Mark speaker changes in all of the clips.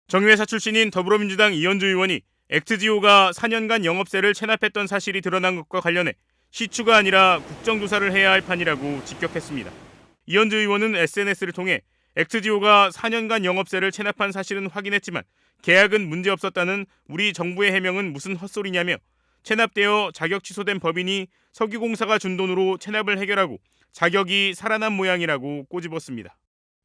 Speaker 1: 정유회사 출신인 더불어민주당 이현주 의원이 액트지오가 4년간 영업세를 체납했던 사실이 드러난 것과 관련해 시추가 아니라 국정조사를 해야 할 판이라고 직격했습니다. 이현주 의원은 SNS를 통해 액트지오가 4년간 영업세를 체납한 사실은 확인했지만 계약은 문제없었다는 우리 정부의 해명은 무슨 헛소리냐며 체납되어 자격 취소된 법인이 석유공사가 준 돈으로 체납을 해결하고 자격이 살아난 모양이라고 꼬집었습니다.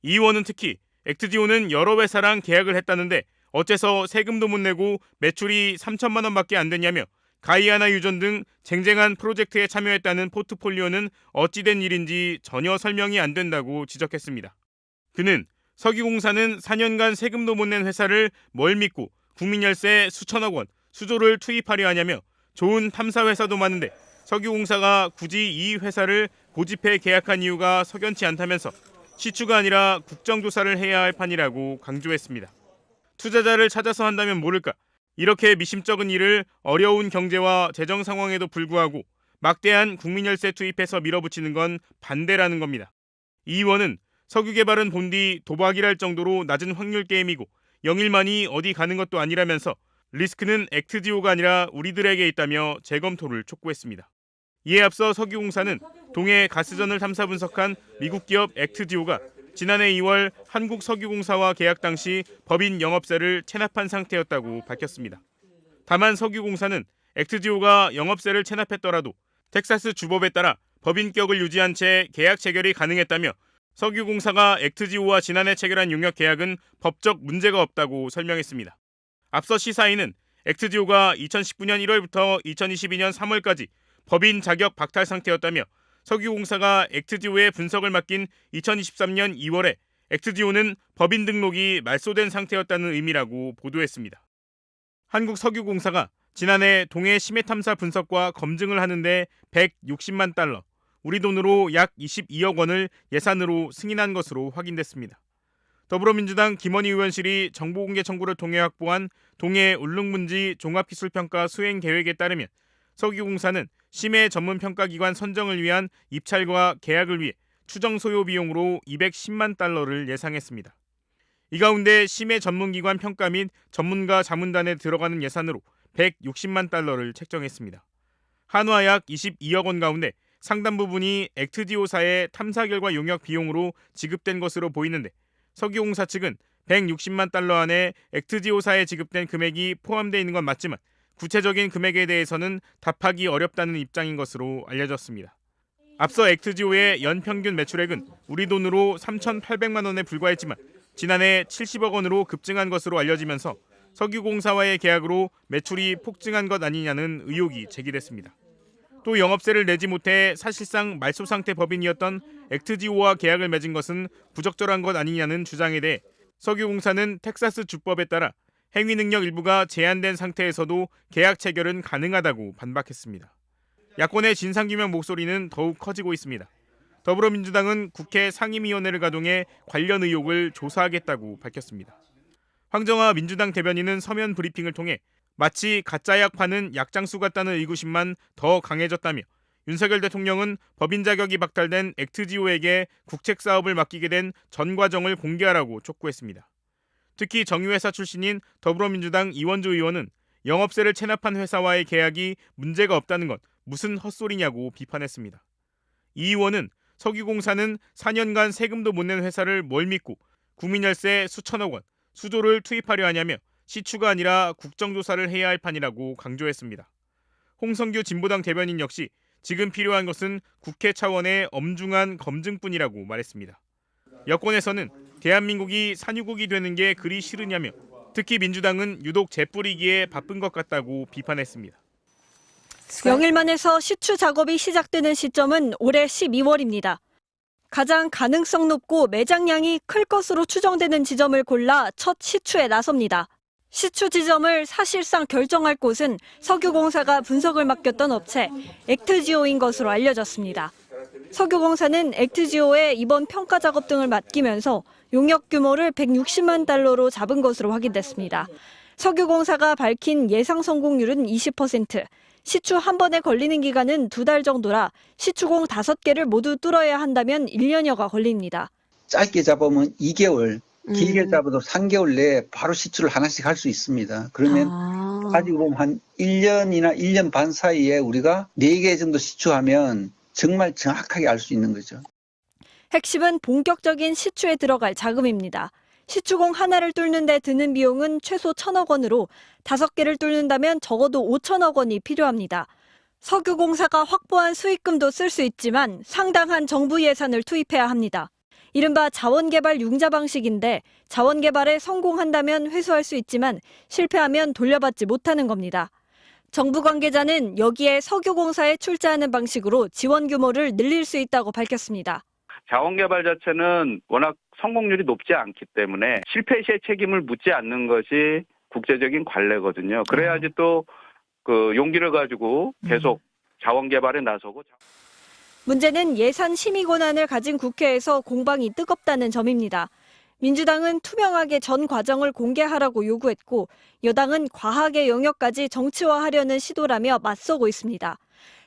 Speaker 1: 이 의원은 특히 액트지오는 여러 회사랑 계약을 했다는데 어째서 세금도 못 내고 매출이 3천만 원밖에 안 됐냐며 가이아나 유전 등 쟁쟁한 프로젝트에 참여했다는 포트폴리오는 어찌된 일인지 전혀 설명이 안 된다고 지적했습니다. 그는 석유공사는 4년간 세금도 못 낸 회사를 뭘 믿고 국민열세 수천억 원 수조를 투입하려 하냐며 좋은 탐사회사도 많은데 석유공사가 굳이 이 회사를 고집해 계약한 이유가 석연치 않다면서 시추가 아니라 국정조사를 해야 할 판이라고 강조했습니다. 투자자를 찾아서 한다면 모를까 이렇게 미심쩍은 일을 어려운 경제와 재정 상황에도 불구하고 막대한 국민열세 투입해서 밀어붙이는 건 반대라는 겁니다. 이 의원은 석유개발은 본디 도박이랄 정도로 낮은 확률 게임이고 영일만이 어디 가는 것도 아니라면서 리스크는 액트지오가 아니라 우리들에게 있다며 재검토를 촉구했습니다. 이에 앞서 석유공사는 동해 가스전을 탐사 분석한 미국 기업 액트지오가 지난해 2월 한국석유공사와 계약 당시 법인 영업세를 체납한 상태였다고 밝혔습니다. 다만 석유공사는 액트지오가 영업세를 체납했더라도 텍사스 주법에 따라 법인격을 유지한 채 계약 체결이 가능했다며 석유공사가 액트지오와 지난해 체결한 용역 계약은 법적 문제가 없다고 설명했습니다. 앞서 시사인은 액트지오가 2019년 1월부터 2022년 3월까지 법인 자격 박탈 상태였다며 석유공사가 액트지오에 분석을 맡긴 2023년 2월에 액트지오는 법인 등록이 말소된 상태였다는 의미라고 보도했습니다. 한국석유공사가 지난해 동해 심해 탐사 분석과 검증을 하는데 160만 달러, 우리 돈으로 약 22억 원을 예산으로 승인한 것으로 확인됐습니다. 더불어민주당 김원희 의원실이 정보공개 청구를 통해 확보한 동해 울릉문지 종합기술평가 수행계획에 따르면 석유공사는 심해 전문평가기관 선정을 위한 입찰과 계약을 위해 추정 소요 비용으로 210만 달러를 예상했습니다. 이 가운데 심해 전문기관 평가 및 전문가 자문단에 들어가는 예산으로 160만 달러를 책정했습니다. 한화 약 22억 원 가운데 상당 부분이 액트지오사의 탐사 결과 용역 비용으로 지급된 것으로 보이는데 석유공사 측은 160만 달러 안에 액트지오사에 지급된 금액이 포함되어 있는 건 맞지만 구체적인 금액에 대해서는 답하기 어렵다는 입장인 것으로 알려졌습니다. 앞서 액트지오의 연평균 매출액은 우리 돈으로 3,800만 원에 불과했지만 지난해 70억 원으로 급증한 것으로 알려지면서 석유공사와의 계약으로 매출이 폭증한 것 아니냐는 의혹이 제기됐습니다. 또 영업세를 내지 못해 사실상 말소 상태 법인이었던 액트지오와 계약을 맺은 것은 부적절한 것 아니냐는 주장에 대해 석유공사는 텍사스 주법에 따라 행위 능력 일부가 제한된 상태에서도 계약 체결은 가능하다고 반박했습니다. 야권의 진상규명 목소리는 더욱 커지고 있습니다. 더불어민주당은 국회 상임위원회를 가동해 관련 의혹을 조사하겠다고 밝혔습니다. 황정화 민주당 대변인은 서면 브리핑을 통해 마치 가짜약 파는 약장수 같다는 의구심만 더 강해졌다며 윤석열 대통령은 법인 자격이 박탈된 액트지오에게 국책 사업을 맡기게 된 전 과정을 공개하라고 촉구했습니다. 특히 정유회사 출신인 더불어민주당 이원주 의원은 영업세를 체납한 회사와의 계약이 문제가 없다는 건 무슨 헛소리냐고 비판했습니다. 이 의원은 석유공사는 4년간 세금도 못 낸 회사를 뭘 믿고 국민열세 수천억 원, 수조를 투입하려 하냐며 시추가 아니라 국정조사를 해야 할 판이라고 강조했습니다. 홍성규 진보당 대변인 역시 지금 필요한 것은 국회 차원의 엄중한 검증뿐이라고 말했습니다. 여권에서는 대한민국이 산유국이 되는 게 그리 싫으냐며 특히 민주당은 유독 재뿌리기에 바쁜 것 같다고 비판했습니다.
Speaker 2: 영일만에서 시추 작업이 시작되는 시점은 올해 12월입니다. 가장 가능성 높고 매장량이 클 것으로 추정되는 지점을 골라 첫 시추에 나섭니다. 시추 지점을 사실상 결정할 곳은 석유공사가 분석을 맡겼던 업체 액트지오인 것으로 알려졌습니다. 석유공사는 액트지오에 이번 평가 작업 등을 맡기면서 용역 규모를 160만 달러로 잡은 것으로 확인됐습니다. 석유공사가 밝힌 예상 성공률은 20%, 시추 한 번에 걸리는 기간은 2달 정도라 시추공 5개를 모두 뚫어야 한다면 1년여가 걸립니다.
Speaker 3: 짧게 잡으면 2개월, 길게 잡아도 3개월 내에 바로 시추를 하나씩 할 수 있습니다. 그러면 가지고 보면 한 1년이나 1년 반 사이에 우리가 4개 정도 시추하면 정말 정확하게 알 수 있는 거죠.
Speaker 2: 핵심은 본격적인 시추에 들어갈 자금입니다. 시추공 하나를 뚫는 데 드는 비용은 최소 1,000억 원으로 5개를 뚫는다면 적어도 5천억 원이 필요합니다. 석유공사가 확보한 수익금도 쓸 수 있지만 상당한 정부 예산을 투입해야 합니다. 이른바 자원개발 융자 방식인데 자원개발에 성공한다면 회수할 수 있지만 실패하면 돌려받지 못하는 겁니다. 정부 관계자는 여기에 석유공사에 출자하는 방식으로 지원 규모를 늘릴 수 있다고 밝혔습니다.
Speaker 4: 자원개발 자체는 워낙 성공률이 높지 않기 때문에 실패 시의 책임을 묻지 않는 것이 국제적인 관례거든요. 그래야지 또 그 용기를 가지고 계속 자원개발에 나서고.
Speaker 2: 문제는 예산 심의 권한을 가진 국회에서 공방이 뜨겁다는 점입니다. 민주당은 투명하게 전 과정을 공개하라고 요구했고 여당은 과학의 영역까지 정치화하려는 시도라며 맞서고 있습니다.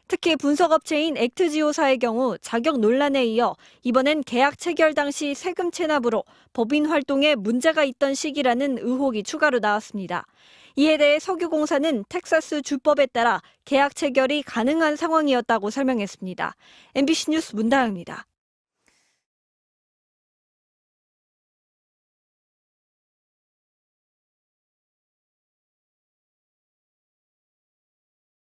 Speaker 2: 특히 분석업체인 액트지오사의 경우 자격 논란에 이어 이번엔 계약 체결 당시 세금 체납으로 법인 활동에 문제가 있던 시기라는 의혹이 추가로 나왔습니다. 이에 대해 석유공사는 텍사스 주법에 따라 계약 체결이 가능한 상황이었다고 설명했습니다. MBC 뉴스 문다영입니다.